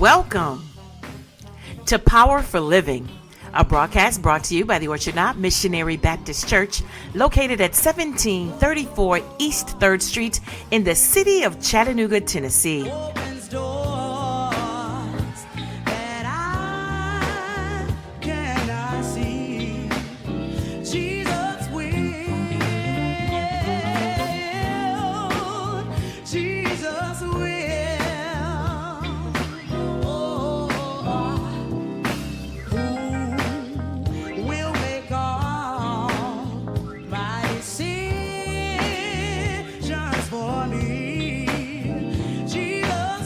Welcome to Power for Living, a broadcast brought to you by the Orchard Knob Missionary Baptist Church, located at 1734 East 3rd Street in the city of Chattanooga, Tennessee. Opens doors that I cannot see. Jesus will. Jesus will. Who will make all my decisions for me? Jesus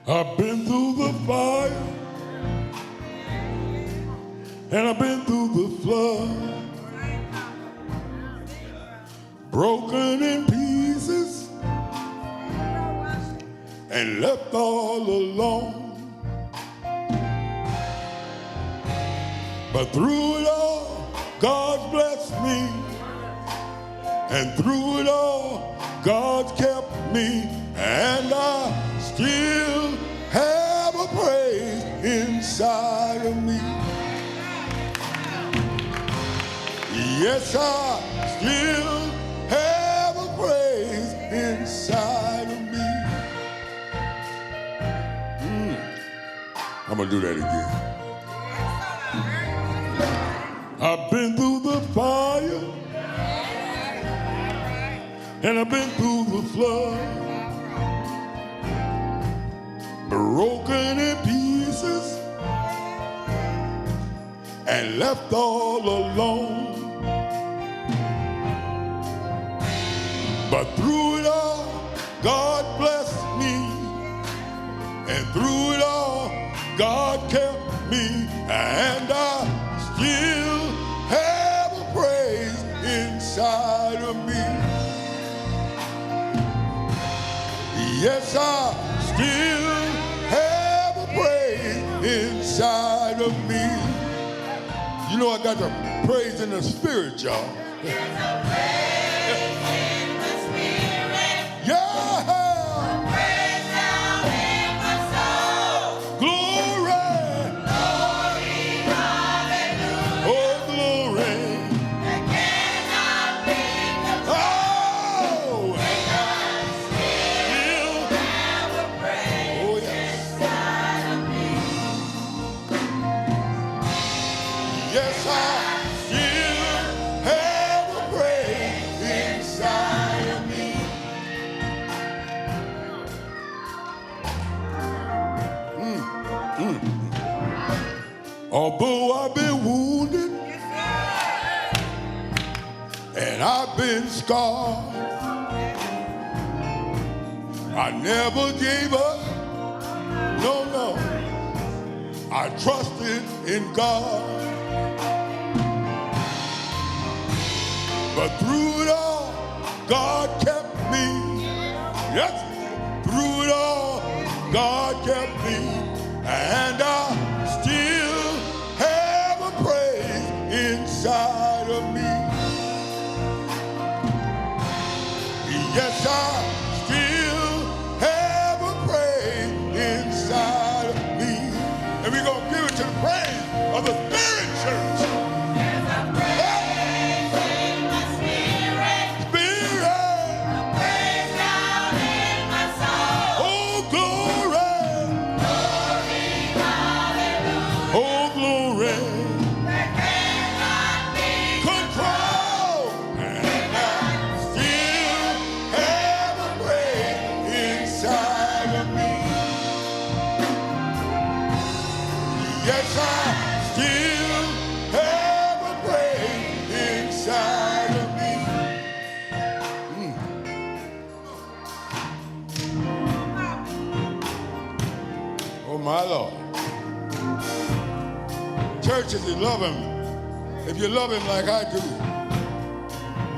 I've been through the fire, and I've been through the flood, broken in pieces, and left all alone. But through it all, God blessed me, and through it all, God kept me, and I still have a praise inside of me. Yes, I still have a praise inside of me. I'm gonna do that again. I've been through the fire, and I've been through the flood, broken in pieces, and left all alone. But through it all, God blessed me, and through it all, God kept me, and I still have a praise inside of me. Yes, I still have a praise inside of me. You know I got the praise in the spirit, y'all. Although I've been wounded and I've been scarred, I never gave up, no, no. I trusted in God. But through it all, God kept me. Yes, through it all, God kept me, and I still have a praise inside of me. Yes, I still have a praise inside of me. And we're going to give it to the praise of the Spirit Church. There's a praise in my spirit. Spirit. A praise down in my soul. Oh, glory. Glory, hallelujah. Oh, glory. There cannot be control. And I still have a praise inside of me. Yes, I still have a praise inside of me. Oh, my Lord. Church, if you love him, if you love him like I do,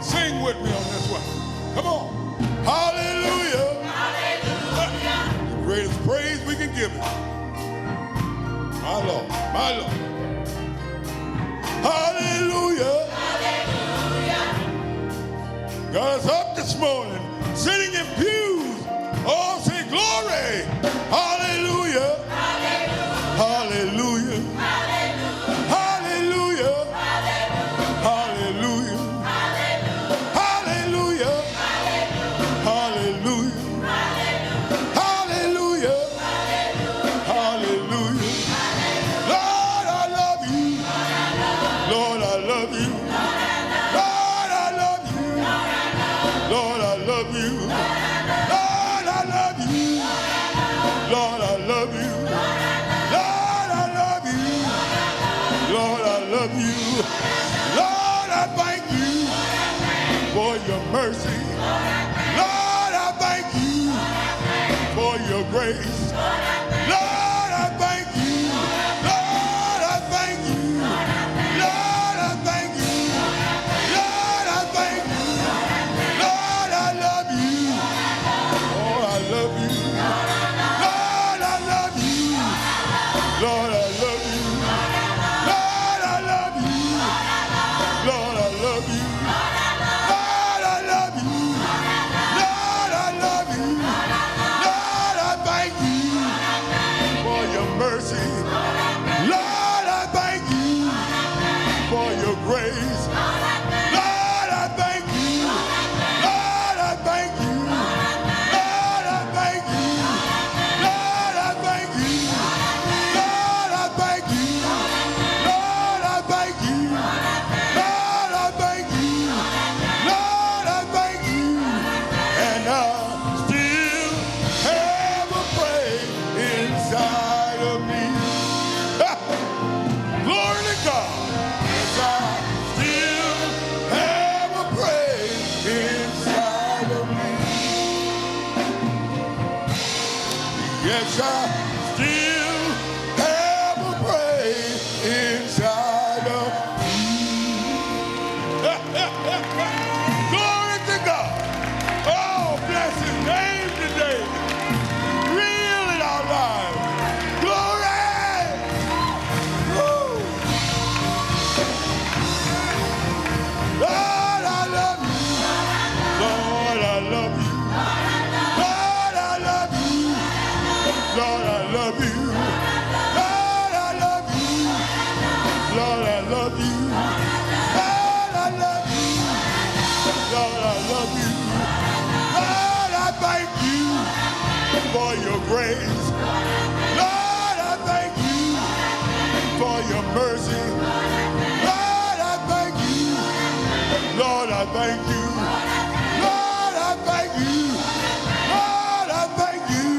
sing with me on this one. Come on. Hallelujah. Hallelujah. The greatest praise we can give him. My Lord, my Lord. Hallelujah. Hallelujah. Got us up this morning, sitting in pews. Oh, say glory. Hallelujah. Hallelujah. Hallelujah. Hallelujah. Hallelujah. Hallelujah. Hallelujah. Hallelujah. Hallelujah. Lord, I love you. Lord, I love you. Lord, I love you. Lord, I love you. Lord, I love you. Lord, I love you. Lord, I love you. Lord, I love you. Lord, I thank you for your mercy. Lord, I thank you for your grace. Yes, I still have a praise inside of me. Glory to God. Oh, bless his name today. Real in our lives. Glory. Woo. Lord, I love you. Lord, I love you. Lord, I love you. Lord, I love you. Lord, I love you. Lord, I love you. Lord, I love you. Lord, I love you. Lord, I thank you for your grace. Lord, I thank you for your mercy. Lord, I thank you. Lord, I thank you. Lord, I thank you. Lord, I thank you.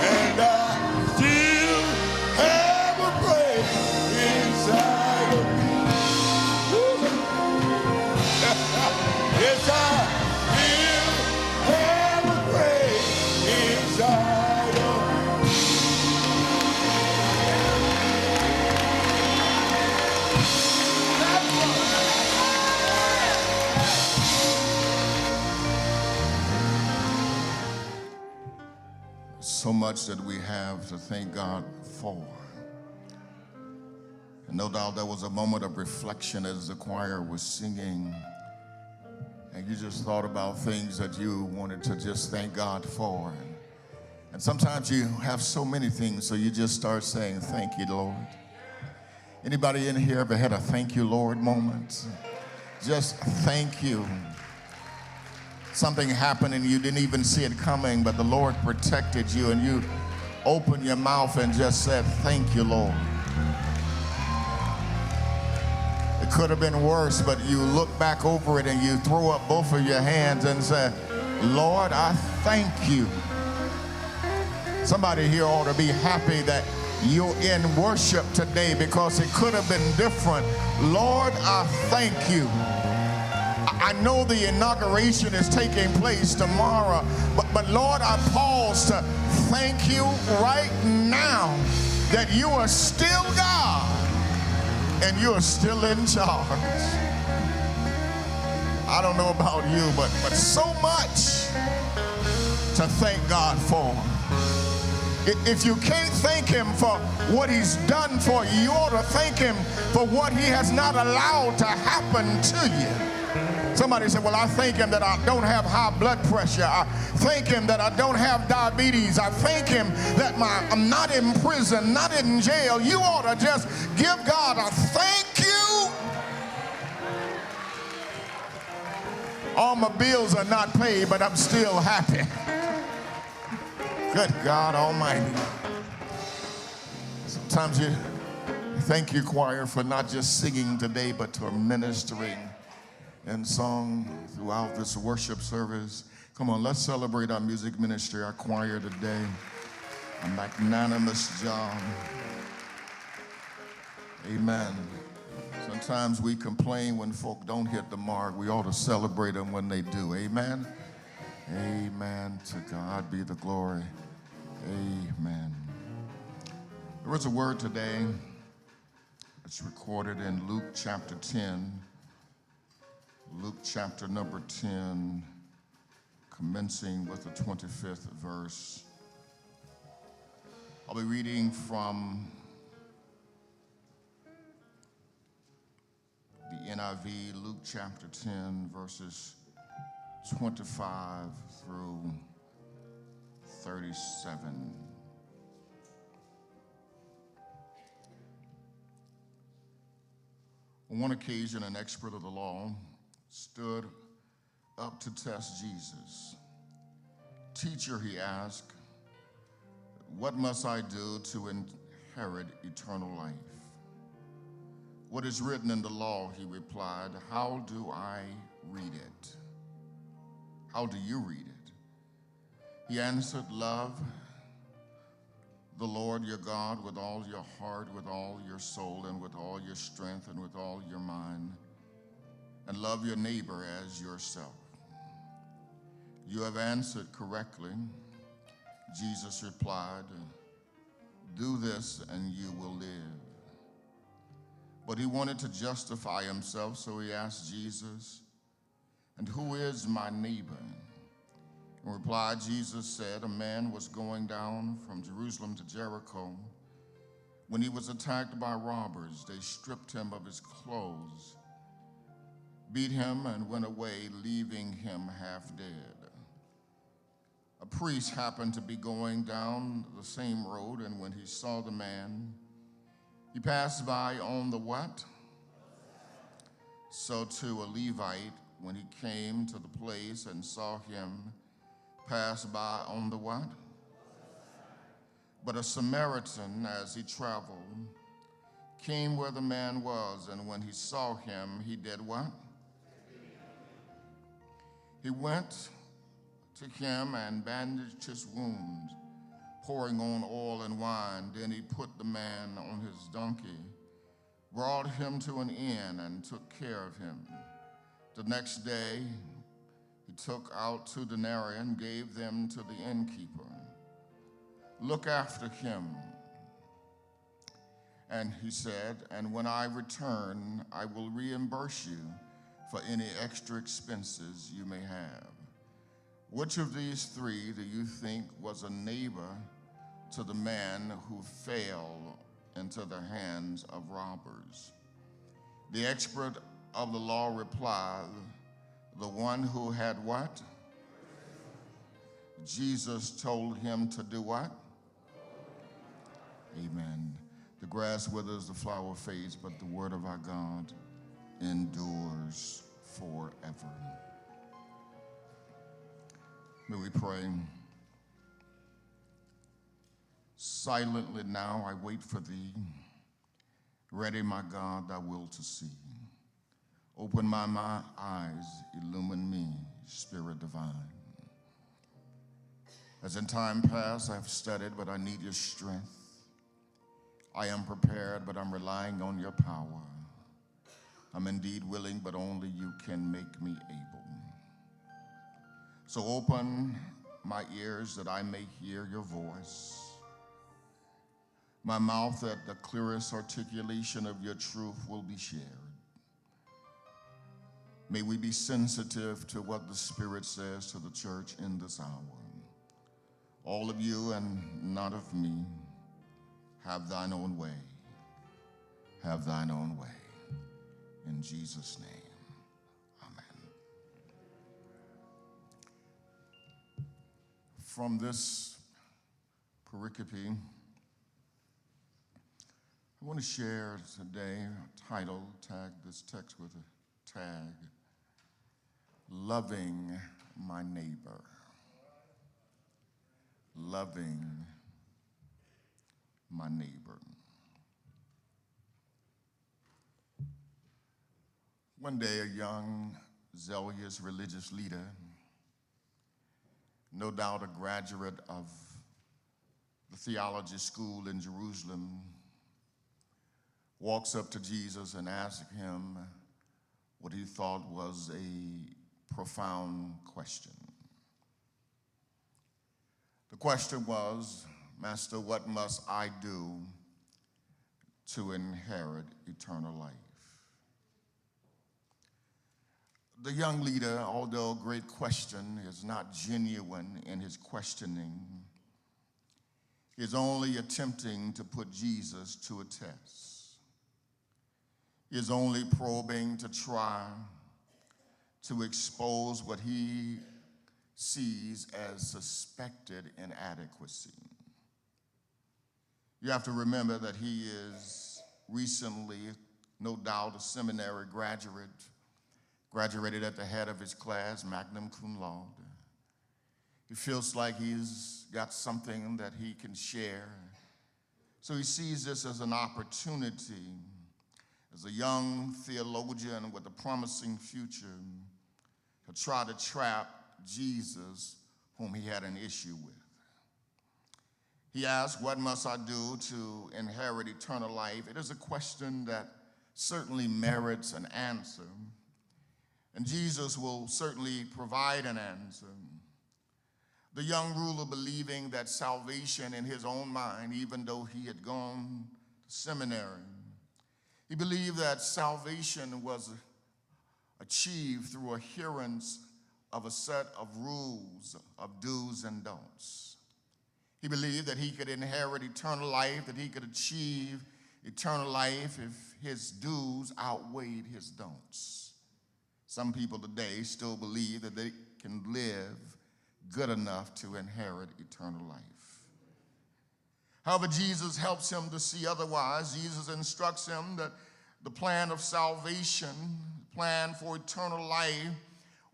And I still have a praise inside of me. Woo. Yes, I still have a praise inside of me. So much that we have to thank God for. And no doubt there was a moment of reflection as the choir was singing, and you just thought about things that you wanted to just thank God for. And sometimes you have so many things, so you just start saying, thank you, Lord. Anybody in here ever had a thank you, Lord moment? Just thank you. Something happened and you didn't even see it coming, but the Lord protected you, and you opened your mouth and just said, thank you, Lord. It could have been worse, but you look back over it and you throw up both of your hands and say, Lord, I thank you. Somebody here ought to be happy that you're in worship today, because it could have been different. Lord, I thank you. I know the inauguration is taking place tomorrow, but Lord, I pause to thank you right now that you are still God and you are still in charge. I don't know about you, but so much to thank God for. If you can't thank him for what he's done for you, you ought to thank him for what he has not allowed to happen to you. Somebody said, well, I thank him that I don't have high blood pressure. I thank him that I don't have diabetes. I thank him that I'm not in prison, not in jail. You ought to just give God a thank you. All my bills are not paid, but I'm still happy. Good God Almighty. Sometimes you thank you, choir, for not just singing today, but for ministering in song throughout this worship service. Come on, let's celebrate our music ministry, our choir today. A magnanimous job. Amen. Sometimes we complain when folk don't hit the mark. We ought to celebrate them when they do. Amen. Amen. To God be the glory. Amen. There was a word today. It's recorded in Luke chapter 10. Luke chapter number 10, commencing with the 25th verse. I'll be reading from the NIV, Luke chapter 10, verses 25 through 37. On one occasion, an expert of the law stood up to test Jesus. Teacher, he asked, what must I do to inherit eternal life? What is written in the law, he replied. How do I read it? How do you read it? He answered, love the Lord your God with all your heart, with all your soul, and with all your strength, and with all your mind, and love your neighbor as yourself. You have answered correctly. Jesus replied, "Do this and you will live." But he wanted to justify himself, so he asked Jesus, "And who is my neighbor?" In reply, Jesus said, "A man was going down from Jerusalem to Jericho when he was attacked by robbers. They stripped him of his clothes, beat him, and went away, leaving him half dead. A priest happened to be going down the same road, and when he saw the man, he passed by on the what? So too a Levite, when he came to the place and saw him, passed by on the what? But a Samaritan, as he traveled, came where the man was, and when he saw him, he did what? He went to him and bandaged his wounds, pouring on oil and wine. Then he put the man on his donkey, brought him to an inn, and took care of him. The next day, he took out 2 denarii and gave them to the innkeeper. "Look after him," and he said, "and when I return, I will reimburse you for any extra expenses you may have." Which of these 3 do you think was a neighbor to the man who fell into the hands of robbers? The expert of the law replied, "The one who had what?" Jesus told him to do what? Amen. The grass withers, the flower fades, but the word of our God endures forever. May we pray. Silently now I wait for thee. Ready, my God, thy will to see. Open my eyes, illumine me, Spirit divine. As in time past I have studied, but I need your strength. I am prepared, but I'm relying on your power. I'm indeed willing, but only you can make me able. So open my ears that I may hear your voice, my mouth that the clearest articulation of your truth will be shared. May we be sensitive to what the Spirit says to the church in this hour. All of you and not of me. Have thine own way. Have thine own way. In Jesus' name, amen. From this pericope, I want to share today a title, tag this text with a tag, Loving My Neighbor. Loving my neighbor. One day, a young, zealous religious leader, no doubt a graduate of the theology school in Jerusalem, walks up to Jesus and asks him what he thought was a profound question. The question was, "Master, what must I do to inherit eternal life?" The young leader, although a great question, is not genuine in his questioning. He is only attempting to put Jesus to a test. He is only probing to try to expose what he sees as suspected inadequacy. You have to remember that he is recently, no doubt, a seminary graduate, graduated at the head of his class, magna cum laude. He feels like he's got something that he can share. So he sees this as an opportunity, as a young theologian with a promising future, to try to trap Jesus, whom he had an issue with. He asked, "What must I do to inherit eternal life?" It is a question that certainly merits an answer, and Jesus will certainly provide an answer. The young ruler, believing that salvation in his own mind, even though he had gone to seminary, he believed that salvation was achieved through adherence of a set of rules, of do's and don'ts. He believed that he could inherit eternal life, that he could achieve eternal life if his do's outweighed his don'ts. Some people today still believe that they can live good enough to inherit eternal life. However, Jesus helps him to see otherwise. Jesus instructs him that the plan of salvation, the plan for eternal life,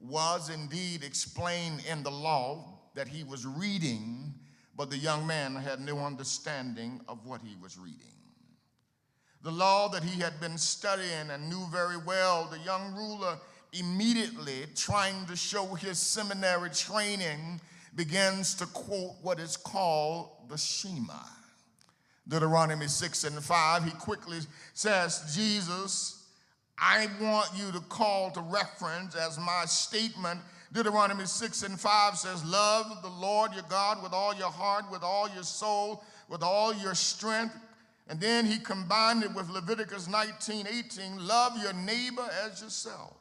was indeed explained in the law that he was reading, but the young man had no understanding of what he was reading. The law that he had been studying and knew very well, the young ruler immediately, trying to show his seminary training, begins to quote what is called the Shema. Deuteronomy 6:5, he quickly says, Jesus, I want you to call to reference as my statement. Deuteronomy 6:5 says, love the Lord your God with all your heart, with all your soul, with all your strength. And then he combined it with Leviticus 19:18, love your neighbor as yourself.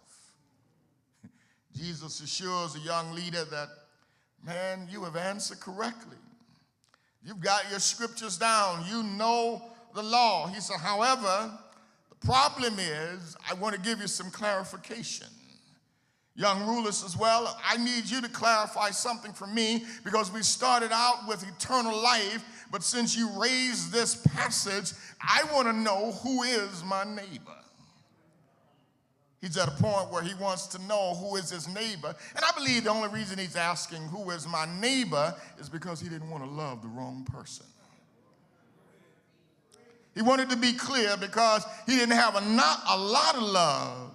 Jesus assures the young leader that, man, you have answered correctly. You've got your scriptures down. You know the law. He said, however, the problem is I want to give you some clarification. Young ruler says, well, I need you to clarify something for me because we started out with eternal life, but since you raised this passage, I want to know who is my neighbor. He's at a point where he wants to know who is his neighbor. And I believe the only reason he's asking who is my neighbor is because he didn't want to love the wrong person. He wanted to be clear because he didn't have not a lot of love.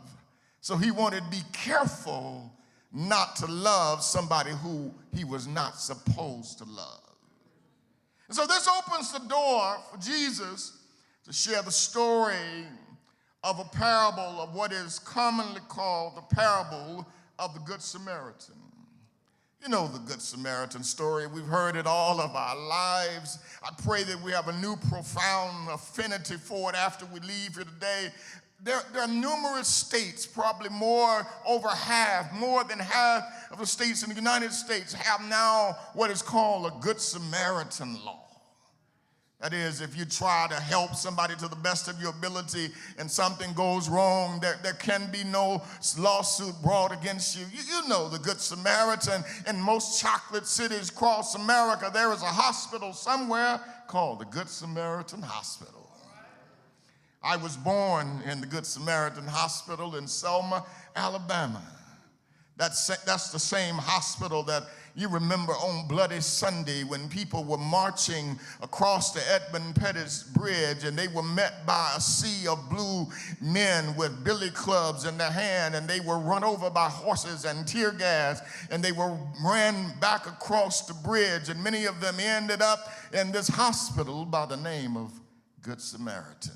So he wanted to be careful not to love somebody who he was not supposed to love. And so this opens the door for Jesus to share the story of a parable of what is commonly called the parable of the Good Samaritan. You know the Good Samaritan story. We've heard it all of our lives. I pray that we have a new profound affinity for it after we leave here today. There are numerous states, probably more than half of the states in the United States have now what is called a Good Samaritan law. That is, if you try to help somebody to the best of your ability and something goes wrong, there can be no lawsuit brought against you. You know the Good Samaritan. In most chocolate cities across America, there is a hospital somewhere called the Good Samaritan Hospital. I was born in the Good Samaritan Hospital in Selma, Alabama. That's the same hospital that you remember on Bloody Sunday when people were marching across the Edmund Pettus Bridge and they were met by a sea of blue men with billy clubs in their hand, and they were run over by horses and tear gas, and they were ran back across the bridge, and many of them ended up in this hospital by the name of Good Samaritan.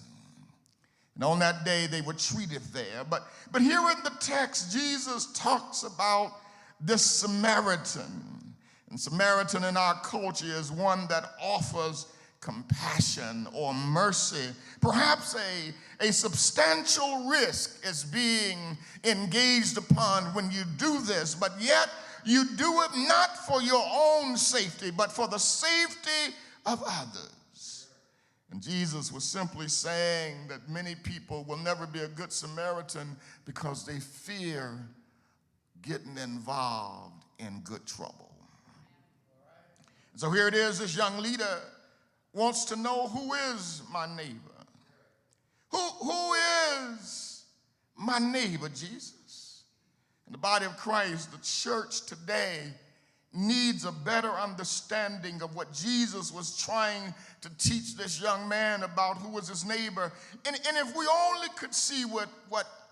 And on that day, they were treated there. But here in the text, Jesus talks about this Samaritan. And Samaritan in our culture is one that offers compassion or mercy. Perhaps a substantial risk is being engaged upon when you do this, but yet you do it not for your own safety, but for the safety of others. And Jesus was simply saying that many people will never be a good Samaritan because they fear getting involved in good trouble. So here it is, this young leader wants to know, who is my neighbor? Who is my neighbor, Jesus? In the body of Christ, the church today needs a better understanding of what Jesus was trying to teach this young man about who was his neighbor. And if we only could see what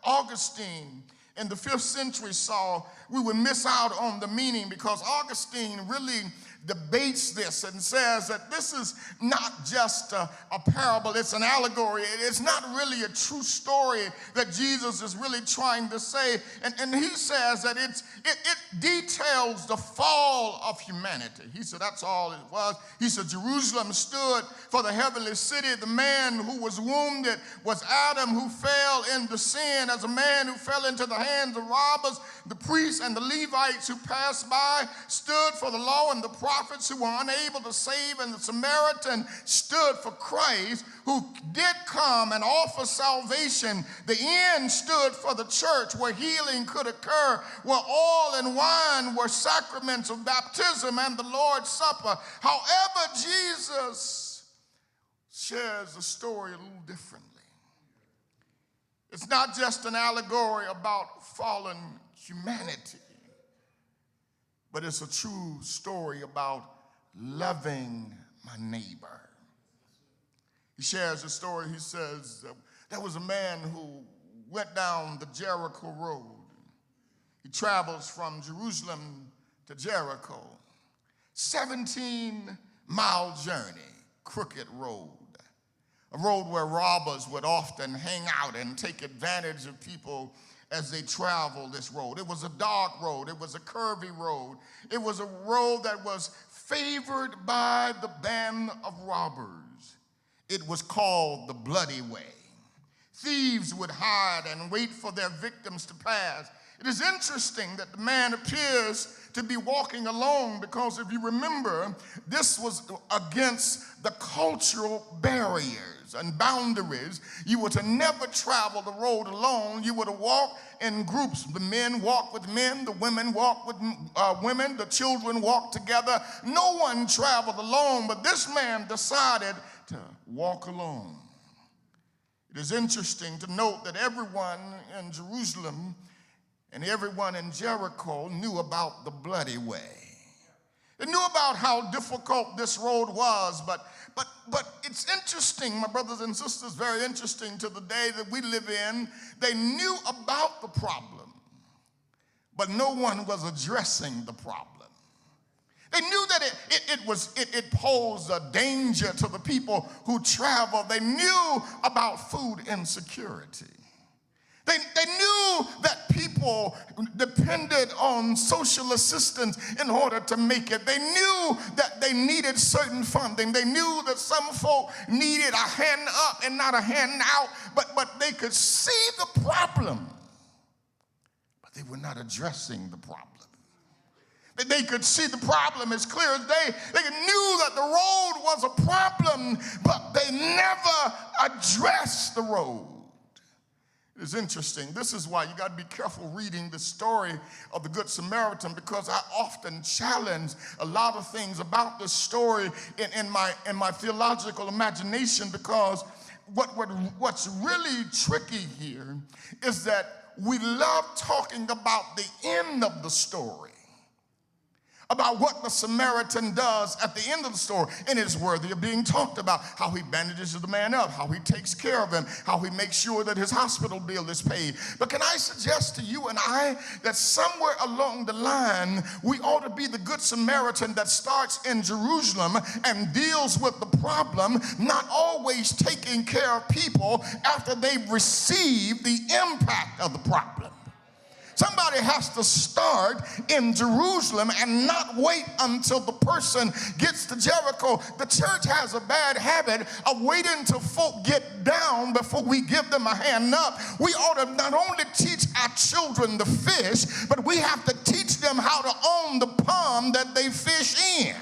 Augustine in the 5th century saw, we would miss out on the meaning, because Augustine really debates this and says that this is not just a parable, it's an allegory. It's not really a true story that Jesus is really trying to say. And he says that it details the fall of humanity. He said that's all it was. He said Jerusalem stood for the heavenly city. The man who was wounded was Adam, who fell into sin as a man who fell into the hands of robbers. The priests and the Levites who passed by stood for the law and the prophets who were unable to save, and the Samaritan stood for Christ who did come and offer salvation. The end stood for the church where healing could occur, where oil and wine were sacraments of baptism and the Lord's Supper. However, Jesus shares the story a little differently. It's not just an allegory about fallen humanity, but it's a true story about loving my neighbor. He shares a story. He says there was a man who went down the Jericho road. He travels from Jerusalem to Jericho. 17-mile journey, crooked road. A road where robbers would often hang out and take advantage of people as they traveled this road. It was a dark road. It was a curvy road. It was a road that was favored by the band of robbers. It was called the Bloody Way. Thieves would hide and wait for their victims to pass. It is interesting that the man appears to be walking alone, because if you remember, this was against the cultural barriers and boundaries. You were to never travel the road alone. You were to walk in groups. The men walked with men, the women walked with women, the children walked together. No one traveled alone, but this man decided to walk alone. It is interesting to note that everyone in Jerusalem and everyone in Jericho knew about the Bloody Way. They knew about how difficult this road was, but it's interesting, my brothers and sisters, very interesting to the day that we live in. They knew about the problem, but no one was addressing the problem. They knew that it posed a danger to the people who traveled. They knew about food insecurity. They knew that people depended on social assistance in order to make it. They knew that they needed certain funding. They knew that some folk needed a hand up and not a hand out, but they could see the problem, but they were not addressing the problem. They could see the problem as clear as day. They knew that the road was a problem, but they never addressed the road. It's interesting. This is why you got to be careful reading the story of the Good Samaritan, because I often challenge a lot of things about this story in my theological imagination, because what's really tricky here is that we love talking about the end of the story, about what the Samaritan does at the end of the story, and it's worthy of being talked about. How he bandages the man up, how he takes care of him, how he makes sure that his hospital bill is paid. But can I suggest to you and I that somewhere along the line, we ought to be the Good Samaritan that starts in Jerusalem and deals with the problem, not always taking care of people after they've received the impact of the problem. Somebody has to start in Jerusalem and not wait until the person gets to Jericho. The church has a bad habit of waiting till folk get down before we give them a hand up. We ought to not only teach our children to fish, but we have to teach them how to own the pond that they fish in.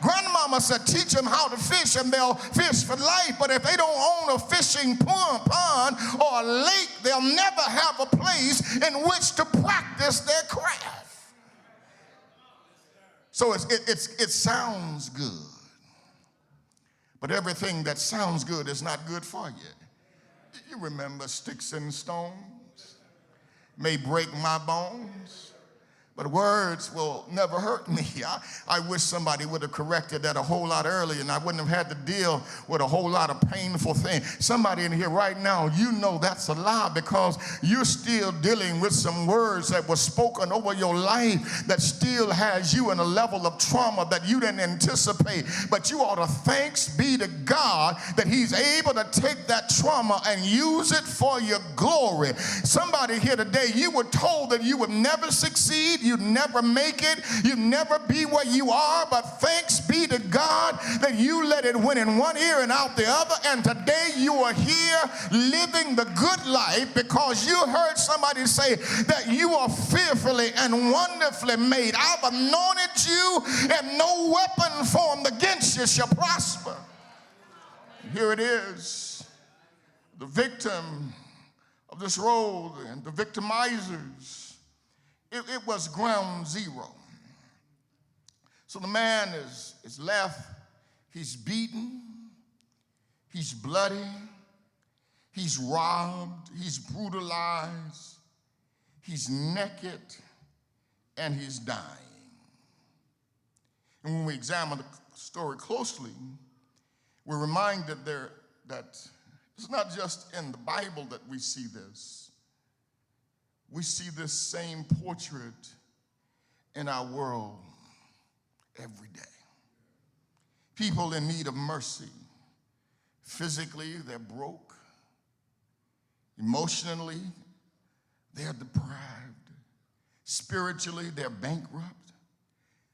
Grandmama said, teach them how to fish and they'll fish for life. But if they don't own a fishing pond or a lake, they'll never have a place in which to practice their craft. So it sounds good. But everything that sounds good is not good for you. You remember sticks and stones may break my bones, But words will never hurt me. I wish somebody would have corrected that a whole lot earlier and I wouldn't have had to deal with a whole lot of painful things. Somebody in here right now, you know that's a lie because you're still dealing with some words that were spoken over your life that still has you in a level of trauma that you didn't anticipate. But you ought to thanks be to God that he's able to take that trauma and use it for your glory. Somebody here today, you were told that you would never succeed. You'd never make it. You'd never be where you are. But thanks be to God that you let it win in one ear and out the other. And today you are here living the good life because you heard somebody say that you are fearfully and wonderfully made. I've anointed you and no weapon formed against you shall prosper. Here it is. The victim of this road and the victimizers. It was ground zero. So the man is left, he's beaten, he's bloody, he's robbed, he's brutalized, he's naked, and he's dying. And when we examine the story closely, we're reminded that it's not just in the Bible that we see this. We see this same portrait in our world every day. People in need of mercy. Physically, they're broke. Emotionally, they're deprived. Spiritually, they're bankrupt.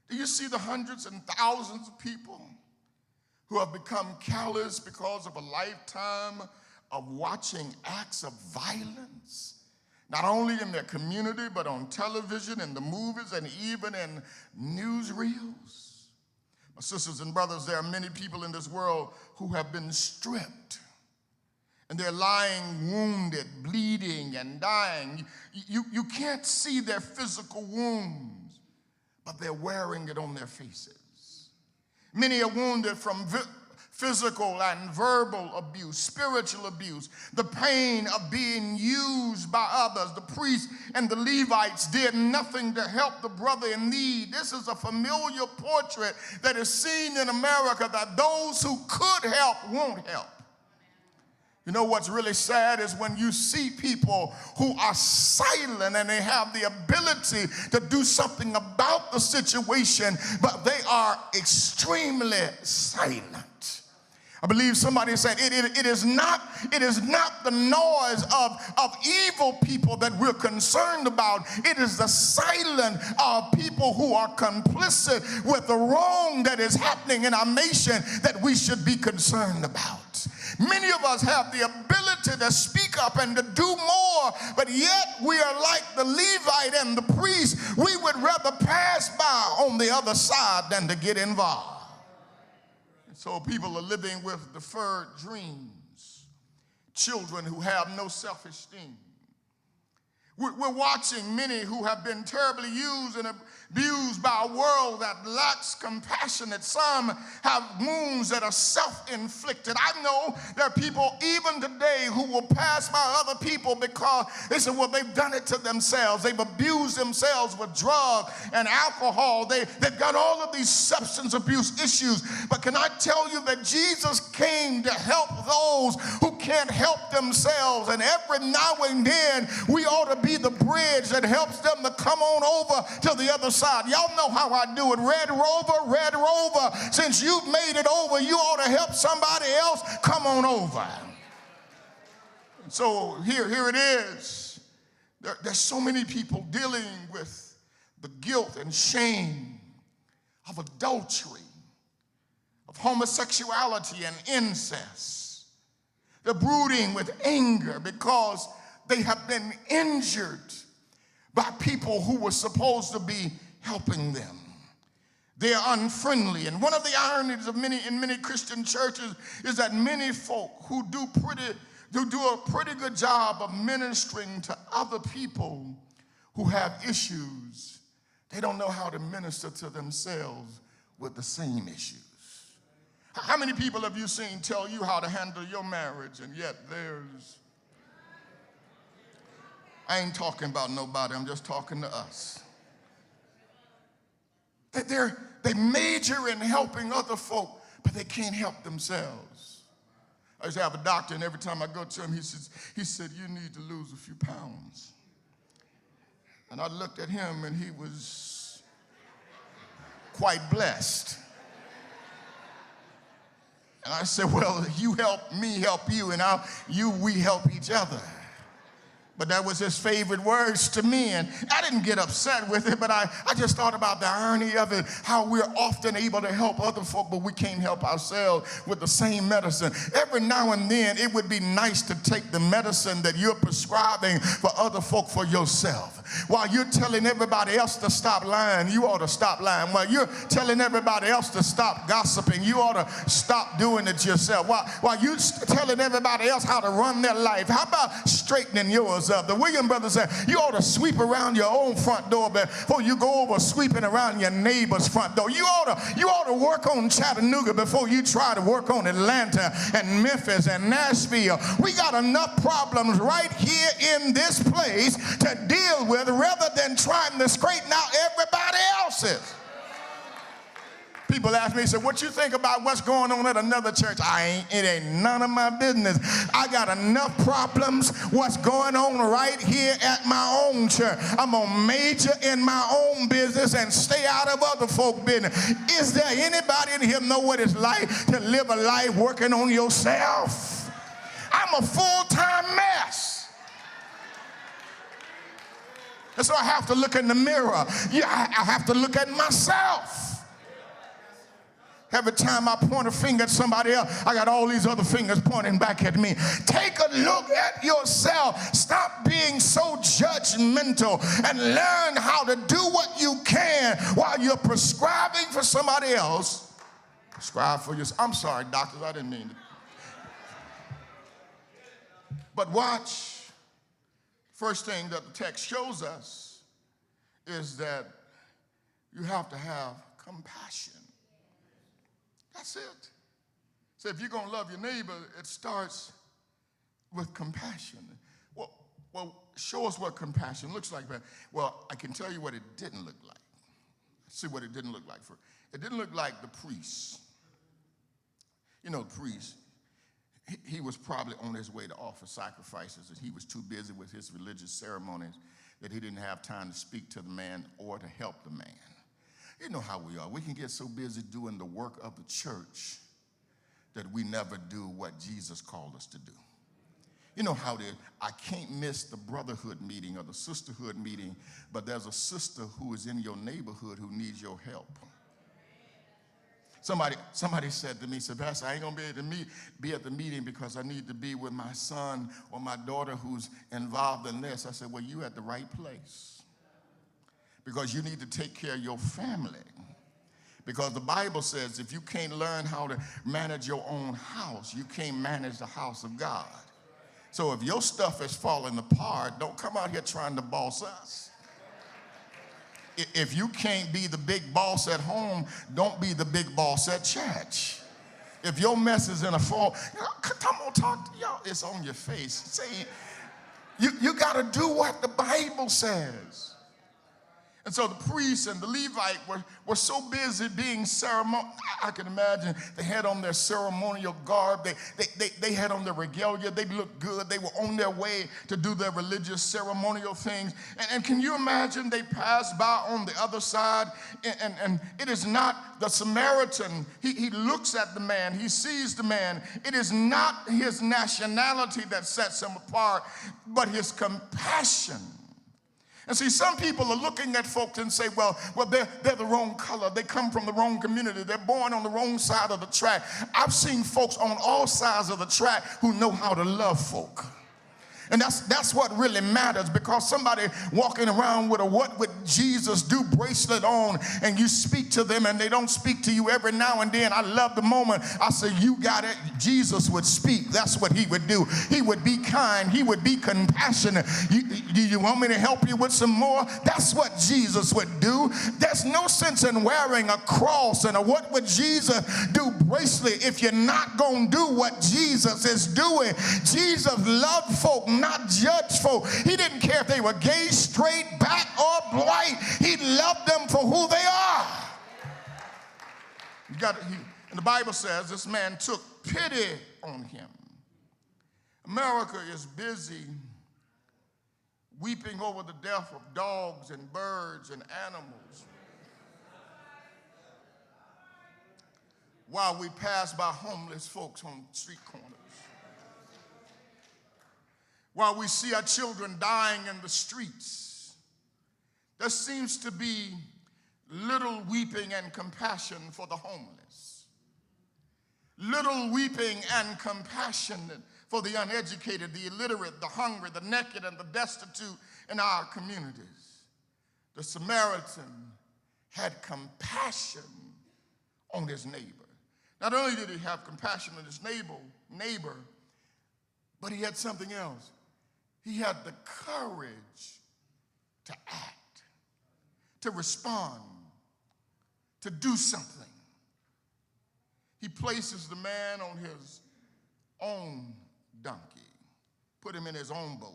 Do you see the hundreds and thousands of people who have become callous because of a lifetime of watching acts of violence? Not only in their community, but on television, in the movies, and even in newsreels. My sisters and brothers, there are many people in this world who have been stripped. And they're lying wounded, bleeding, and dying. You can't see their physical wounds, but they're wearing it on their faces. Many are wounded from physical and verbal abuse, spiritual abuse, the pain of being used by others. The priests and the Levites did nothing to help the brother in need. This is a familiar portrait that is seen in America, that those who could help won't help. You know what's really sad is when you see people who are silent and they have the ability to do something about the situation, but they are extremely silent. I believe somebody said it is not the noise of evil people that we're concerned about. It is the silent people who are complicit with the wrong that is happening in our nation that we should be concerned about. Many of us have the ability to speak up and to do more, but yet we are like the Levite and the priest. We would rather pass by on the other side than to get involved. So people are living with deferred dreams, children who have no self-esteem. We're watching many who have been terribly used and abused by a world that lacks compassion. That some have wounds that are self-inflicted. I know there are people even today who will pass by other people because they say, well, they've done it to themselves. They've abused themselves with drugs and alcohol. They've got all of these substance abuse issues. But can I tell you that Jesus came to help those who can't help themselves? And every now and then we ought to be the bridge that helps them to come on over to the other side. Y'all know how I do it. Red Rover, since you've made it over, you ought to help somebody else come on over. So here it is. There's so many people dealing with the guilt and shame of adultery, of homosexuality and incest. They're brooding with anger because they have been injured by people who were supposed to be helping them. They are unfriendly. And one of the ironies of many Christian churches is that many folk who do a pretty good job of ministering to other people who have issues, they don't know how to minister to themselves with the same issues. How many people have you seen tell you how to handle your marriage, and yet I ain't talking about nobody, I'm just talking to us. They major in helping other folk, but they can't help themselves. I used to have a doctor, and every time I go to him, he said, you need to lose a few pounds. And I looked at him, and he was quite blessed. And I said, well, you help me help you, and we help each other. But that was his favorite words to me, and I didn't get upset with it, but I just thought about the irony of it, how we're often able to help other folk, but we can't help ourselves with the same medicine. Every now and then, it would be nice to take the medicine that you're prescribing for other folk for yourself. While you're telling everybody else to stop lying, you ought to stop lying. While you're telling everybody else to stop gossiping, you ought to stop doing it yourself. While you're telling everybody else how to run their life, how about straightening yours up? The William brothers said, you ought to sweep around your own front door before you go over sweeping around your neighbor's front door. You ought to work on Chattanooga before you try to work on Atlanta and Memphis and Nashville. We got enough problems right here in this place to deal with rather than trying to straighten out everybody else's. People ask me, say, what you think about what's going on at another church? It ain't none of my business. I got enough problems what's going on right here at my own church. I'm going to major in my own business and stay out of other folk business. Is there anybody in here know what it's like to live a life working on yourself? I'm a full-time mess. And so I have to look in the mirror. Yeah, I have to look at myself. Every time I point a finger at somebody else, I got all these other fingers pointing back at me. Take a look at yourself. Stop being so judgmental and learn how to do what you can while you're prescribing for somebody else. Prescribe for yourself. I'm sorry, doctors, I didn't mean to. But watch. First thing that the text shows us is that you have to have compassion. That's it. So if you're going to love your neighbor, it starts with compassion. Well, show us what compassion looks like. Well, I can tell you what it didn't look like. See what it didn't look like. It didn't look like the priest. You know, the priest, he was probably on his way to offer sacrifices, and he was too busy with his religious ceremonies that he didn't have time to speak to the man or to help the man. You know how we are. We can get so busy doing the work of the church that we never do what Jesus called us to do. You know how it is. I can't miss the brotherhood meeting or the sisterhood meeting, but there's a sister who is in your neighborhood who needs your help. Somebody said to me, Pastor, I ain't going to be able to be at the meeting because I need to be with my son or my daughter who's involved in this. I said, well, you're at the right place because you need to take care of your family. Because the Bible says if you can't learn how to manage your own house, you can't manage the house of God. So if your stuff is falling apart, don't come out here trying to boss us. If you can't be the big boss at home, don't be the big boss at church. If your mess is in a fall, come on, talk to y'all. It's on your face. Say, you got to do what the Bible says. And so the priests and the Levite were so busy being ceremonial. I can imagine they had on their ceremonial garb. They had on their regalia. They looked good. They were on their way to do their religious ceremonial things. And can you imagine they passed by on the other side? And it is not the Samaritan. He looks at the man. He sees the man. It is not his nationality that sets him apart, but his compassion. And see, some people are looking at folks and say, well, they're the wrong color. They come from the wrong community. They're born on the wrong side of the track. I've seen folks on all sides of the track who know how to love folk. And that's what really matters, because somebody walking around with a "What Would Jesus Do" bracelet on, and you speak to them and they don't speak to you every now and then. I love the moment I say, you got it. Jesus would speak. That's what he would do. He would be kind. He would be compassionate. Do you want me to help you with some more? That's what Jesus would do. There's no sense in wearing a cross and a "What Would Jesus Do" bracelet if you're not going to do what Jesus is doing. Jesus loved folk, not judge folk. He didn't care if they were gay, straight, black, or white. He loved them for who they are. And the Bible says this man took pity on him. America is busy weeping over the death of dogs and birds and animals while we pass by homeless folks on street corners, while we see our children dying in the streets. There seems to be little weeping and compassion for the homeless, little weeping and compassion for the uneducated, the illiterate, the hungry, the naked, and the destitute in our communities. The Samaritan had compassion on his neighbor. Not only did he have compassion on his neighbor, but he had something else. He had the courage to act, to respond, to do something. He places the man on his own donkey, put him in his own boat.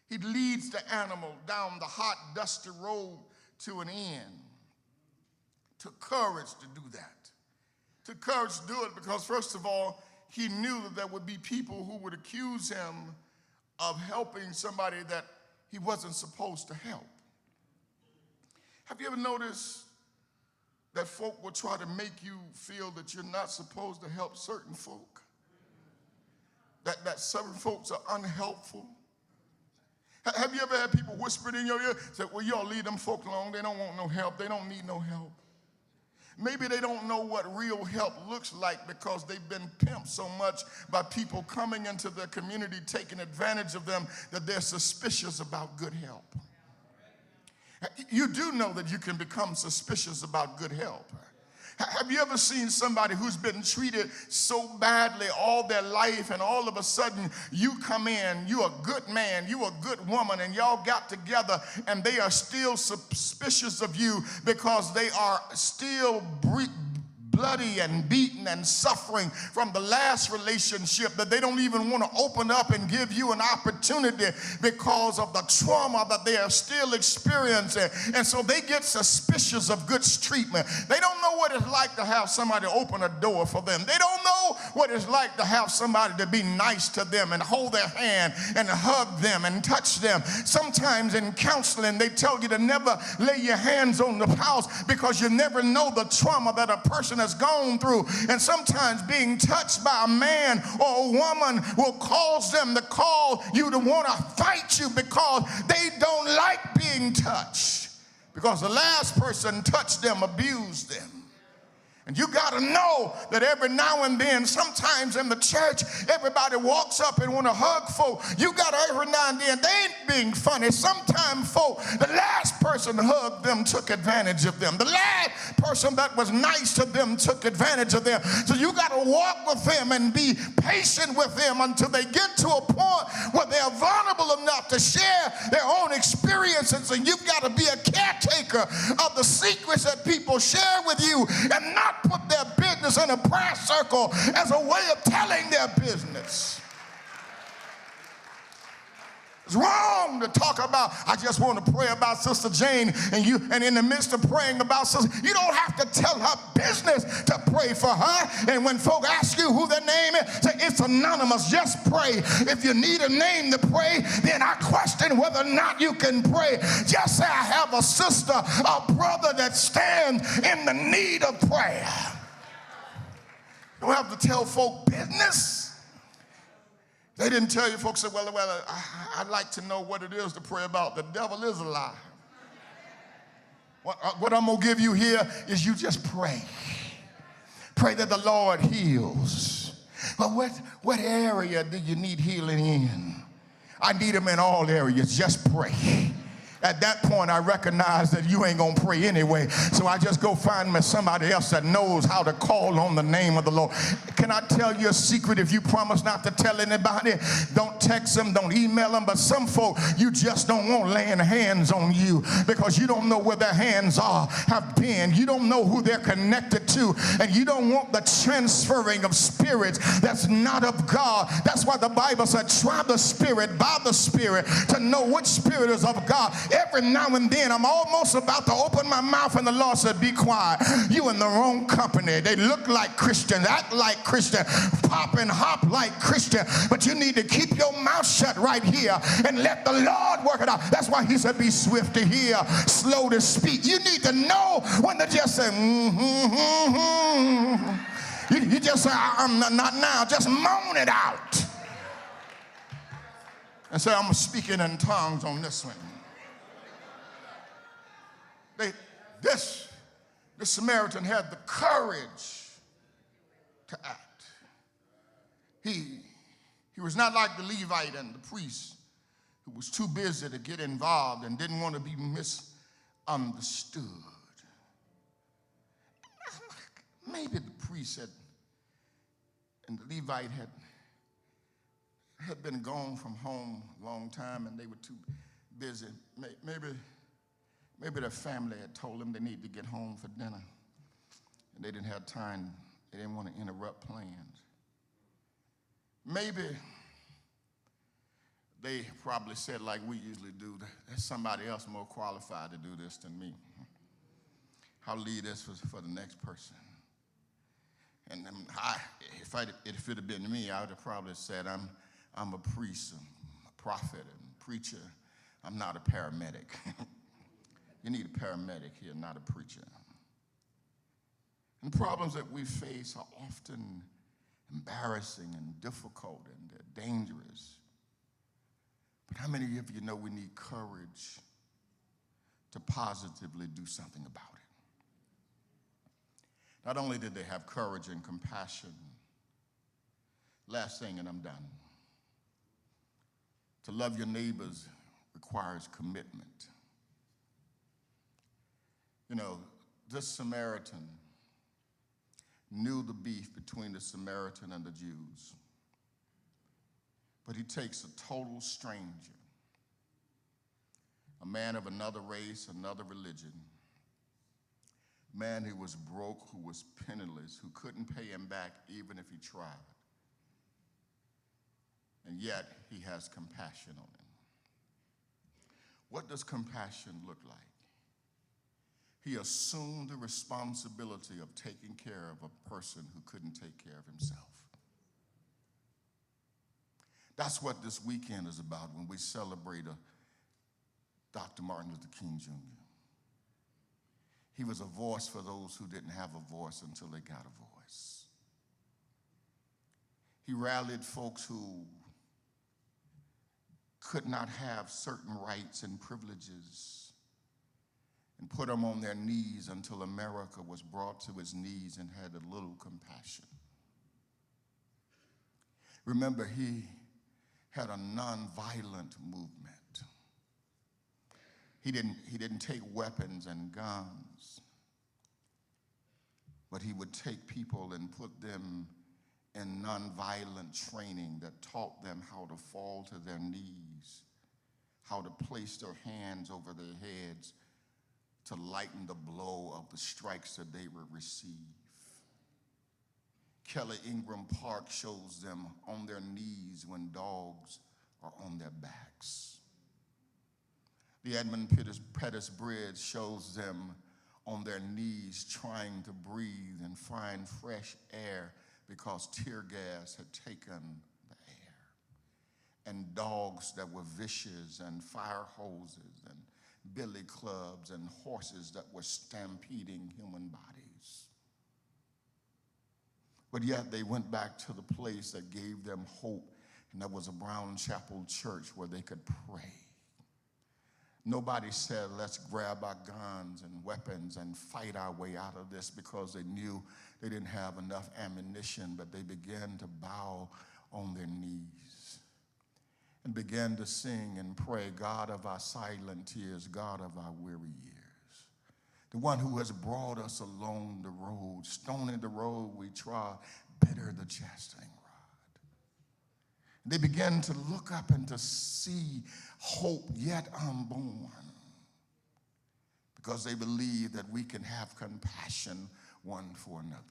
He leads the animal down the hot, dusty road to an inn. Took courage to do that. Took courage to do it because, first of all, he knew that there would be people who would accuse him of helping somebody that he wasn't supposed to help. Have you ever noticed that folk will try to make you feel that you're not supposed to help certain folk? That certain folks are unhelpful? Have you ever had people whispered in your ear, say, well, y'all leave them folk alone. They don't want no help. They don't need no help. Maybe they don't know what real help looks like because they've been pimped so much by people coming into their community, taking advantage of them, that they're suspicious about good help. You do know that you can become suspicious about good help. Have you ever seen somebody who's been treated so badly all their life, and all of a sudden you come in, you're a good man, you're a good woman, and y'all got together and they are still suspicious of you because they are still bloody and beaten and suffering from the last relationship, that they don't even want to open up and give you an opportunity because of the trauma that they are still experiencing. And so they get suspicious of good treatment. They don't know what it's like to have somebody open a door for them. They don't know what it's like to have somebody to be nice to them and hold their hand and hug them and touch them. Sometimes in counseling, they tell you to never lay your hands on the house because you never know the trauma that a person has gone through. And sometimes being touched by a man or a woman will cause them to call you to want to fight you because they don't like being touched, because the last person touched them, abused them. And you got to know that every now and then, sometimes in the church, everybody walks up and want to hug folk. You got to every now and then, they ain't being funny. Sometimes folk, the last person hugged them took advantage of them. The last person that was nice to them took advantage of them. So you got to walk with them and be patient with them until they get to a point where they're vulnerable enough to share their own experiences. And you've got to be a caretaker of the secrets that people share with you, and not put their business in a prayer circle as a way of telling their business. It's wrong to talk about, I just want to pray about Sister Jane, and in the midst of praying about Sister, you don't have to tell her business to pray for her. And when folk ask you who their name is, say it's anonymous, just pray. If you need a name to pray, then I question whether or not you can pray. Just say I have a sister, a brother that stands in the need of prayer. You don't have to tell folk business. They didn't tell you, folks said, well, I'd like to know what it is to pray about. The devil is a lie. What I'm going to give you here is you just pray. Pray that the Lord heals. But what area do you need healing in? I need him in all areas. Just pray. At that point, I recognize that you ain't going to pray anyway. So I just go find me somebody else that knows how to call on the name of the Lord. Can I tell you a secret? If you promise not to tell anybody, don't text them, don't email them. But some folk, you just don't want laying hands on you because you don't know where their hands have been. You don't know who they're connected to. And you don't want the transferring of spirits that's not of God. That's why the Bible said, try the spirit by the spirit to know which spirit is of God. Every now and then I'm almost about to open my mouth and the Lord said, be quiet. You in the wrong company. They look like Christians, act like Christians, pop and hop like Christians, but you need to keep your mouth shut right here and let the Lord work it out. That's why he said, be swift to hear, slow to speak. You need to know when to just say, You just say, I'm not now. Just moan it out. And say, I'm speaking in tongues on this one. This Samaritan had the courage to act. He was not like the Levite and the priest who was too busy to get involved and didn't want to be misunderstood. Maybe the priest and the Levite had been gone from home a long time and they were too busy. Maybe their family had told them they needed to get home for dinner and they didn't have time. They didn't want to interrupt plans. Maybe they probably said like we usually do, there's somebody else more qualified to do this than me. I'll leave this for the next person. And if it had been me, I would have probably said, I'm a priest, a prophet, and preacher. I'm not a paramedic. You need a paramedic here, not a preacher. And the problems that we face are often embarrassing and difficult, and they're dangerous. But how many of you know we need courage to positively do something about it? Not only did they have courage and compassion, last thing and I'm done. To love your neighbors requires commitment. You know, this Samaritan knew the beef between the Samaritan and the Jews. But he takes a total stranger, a man of another race, another religion, a man who was broke, who was penniless, who couldn't pay him back even if he tried. And yet he has compassion on him. What does compassion look like? He assumed the responsibility of taking care of a person who couldn't take care of himself. That's what this weekend is about when we celebrate Dr. Martin Luther King Jr. He was a voice for those who didn't have a voice until they got a voice. He rallied folks who could not have certain rights and privileges and put them on their knees until America was brought to its knees and had a little compassion. Remember, he had a nonviolent movement. He didn't take weapons and guns, but he would take people and put them in nonviolent training that taught them how to fall to their knees, how to place their hands over their heads to lighten the blow of the strikes that they would receive. Kelly Ingram Park shows them on their knees when dogs are on their backs. The Edmund Pettus Bridge shows them on their knees trying to breathe and find fresh air because tear gas had taken the air. And dogs that were vicious and fire hoses and billy clubs and horses that were stampeding human bodies. But yet they went back to the place that gave them hope, and that was a Brown Chapel church where they could pray. Nobody said, let's grab our guns and weapons and fight our way out of this, because they knew they didn't have enough ammunition, but they began to bow on their knees and began to sing and pray, God of our silent tears, God of our weary years, the one who has brought us along the road, stony the road we trod, bitter the chastening rod. They began to look up and to see hope yet unborn, because they believe that we can have compassion one for another.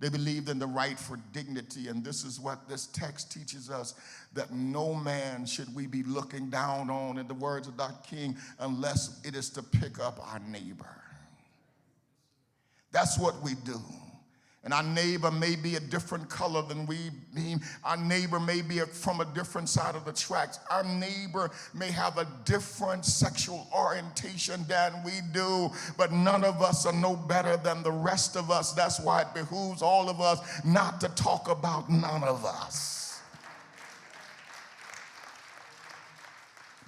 They believed in the right for dignity, and this is what this text teaches us, that no man should we be looking down on, in the words of Dr. King, unless it is to pick up our neighbor. That's what we do. And our neighbor may be a different color than we be. Our neighbor may be from a different side of the tracks. Our neighbor may have a different sexual orientation than we do, but none of us are no better than the rest of us. That's why it behooves all of us not to talk about none of us.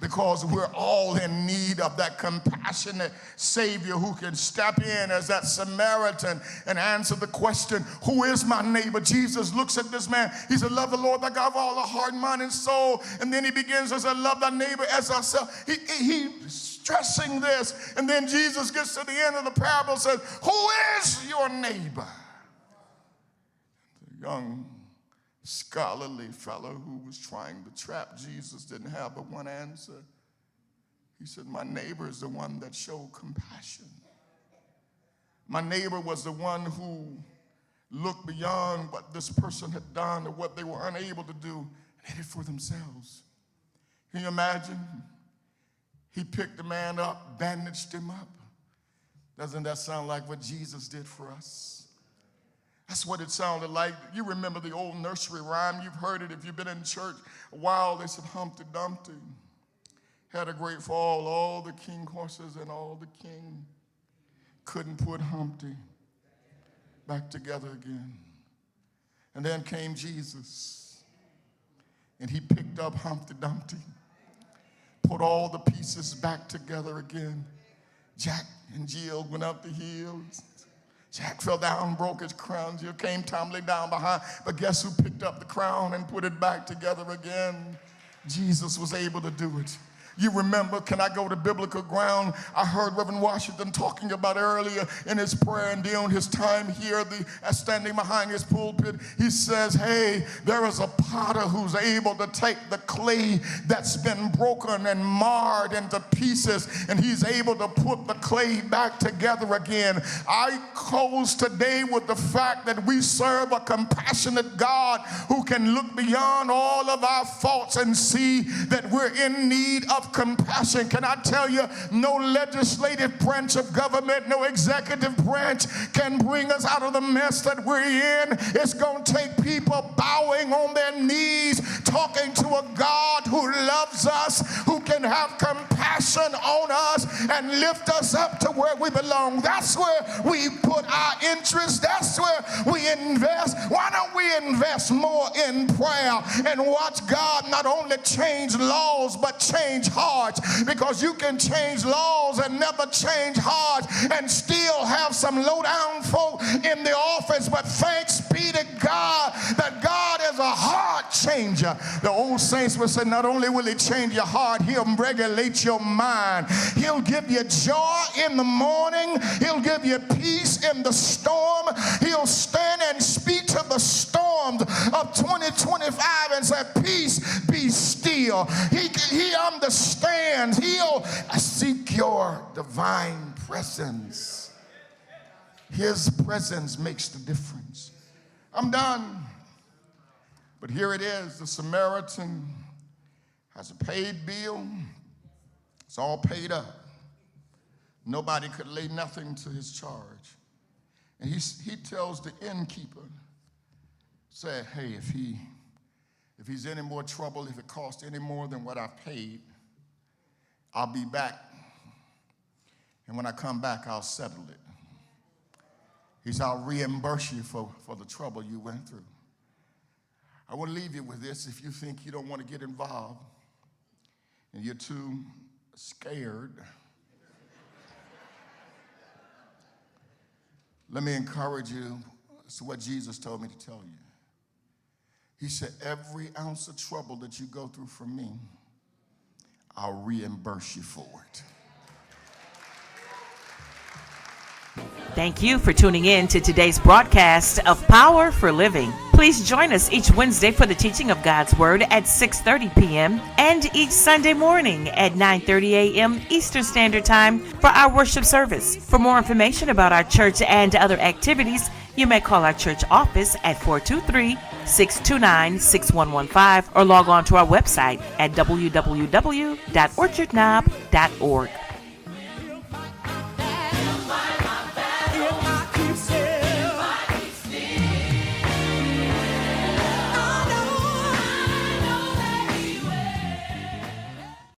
Because we're all in need of that compassionate Savior who can step in as that Samaritan and answer the question, who is my neighbor? Jesus looks at this man. He said, love the Lord thy God with all the heart, mind, and soul. And then he begins to say, love thy neighbor as thyself. He's stressing this. And then Jesus gets to the end of the parable and says, who is your neighbor? The young scholarly fellow who was trying to trap Jesus didn't have but one answer. He said, my neighbor is the one that showed compassion. My neighbor was the one who looked beyond what this person had done or what they were unable to do and did it for themselves. Can you imagine? He picked the man up, bandaged him up. Doesn't that sound like what Jesus did for us? That's what it sounded like. You remember the old nursery rhyme. You've heard it if you've been in church a while. They said Humpty Dumpty had a great fall. All the king horses and all the king couldn't put Humpty back together again. And then came Jesus, and he picked up Humpty Dumpty, put all the pieces back together again. Jack and Jill went up the hills. Jack fell down, broke his crown. Jill came tumbling down behind. But guess who picked up the crown and put it back together again? Jesus was able to do it. You remember, can I go to biblical ground? I heard Reverend Washington talking about earlier in his prayer and during his time here, standing behind his pulpit. He says, hey, there is a potter who's able to take the clay that's been broken and marred into pieces, and he's able to put the clay back together again. I close today with the fact that we serve a compassionate God who can look beyond all of our faults and see that we're in need of compassion. Can I tell you, no legislative branch of government, no executive branch can bring us out of the mess that we're in. It's going to take people bowing on their knees, talking to a God who loves us, who can have compassion on us and lift us up to where we belong. That's where we put our interest. That's where we invest. Why don't we invest more in prayer and watch God not only change laws but change hearts? Because you can change laws and never change hearts and still have some low-down folk in the office, but thanks be to God that God is a heart changer. The old saints would say, not only will he change your heart, he'll regulate your mind. He'll give you joy in the morning. He'll give you peace in the storm. He'll stand and speak to the storms of 2025 and say, peace, be still. He understands. He'll seek your divine presence. His presence makes the difference. I'm done. But here it is. The Samaritan has a paid bill. It's all paid up. Nobody could lay nothing to his charge. And he tells the innkeeper, say, hey, if he's any more trouble, if it costs any more than what I paid, I'll be back. And when I come back, I'll settle it. He said, I'll reimburse you for the trouble you went through. I want to leave you with this. If you think you don't want to get involved and you're too scared, let me encourage you. It's what Jesus told me to tell you. He said, every ounce of trouble that you go through for me, I'll reimburse you for it. Thank you for tuning in to today's broadcast of Power for Living. Please join us each Wednesday for the teaching of God's Word at 6:30 p.m. and each Sunday morning at 9:30 a.m. Eastern Standard Time for our worship service. For more information about our church and other activities, You may call our church office at 423-629-6115 or log on to our website at www.orchardknob.org.